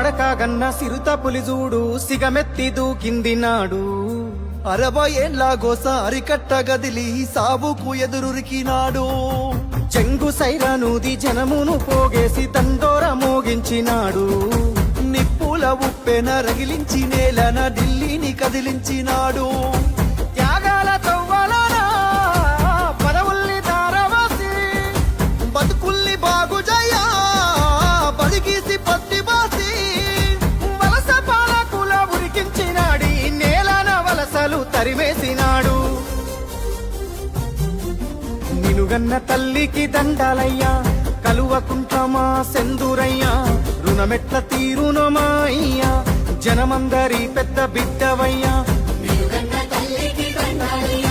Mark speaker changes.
Speaker 1: కొడకాగన్న సిరుత పులిజూడు సిగమెత్తి దూకింది నాడు.
Speaker 2: 60 ఏళ్ల గోస అరికట్ట గదిలి సావుకు ఎదురురికినాడు.
Speaker 1: చెంగు సైరనూది జనమును పోగేసి తండోర మోగించినాడు.
Speaker 2: నిప్పుల ఉప్పెన రగిలించి నేలన ఢిల్లీని కదిలించినాడు.
Speaker 1: త్యాగాల తవ్వలనా పదవుల్ని తారవాసి
Speaker 2: బతుకుల్ని బాగుజయ్యా బడిగీసి పత్తి బాసి
Speaker 1: వలస పాలకుల ఉరికించినాడి నేలన వలసలు తరిమేసినాడు. నిలుగన్న తల్లికి దండాలయ్యా కలువకుంటమా సెందురయ్యా రుణమెట్ల తీరునమా అయ్యా జనమందరి పెద్ద బిడ్డవయ్యా.
Speaker 3: నిలుగన్న తల్లికి దండాలయ్యా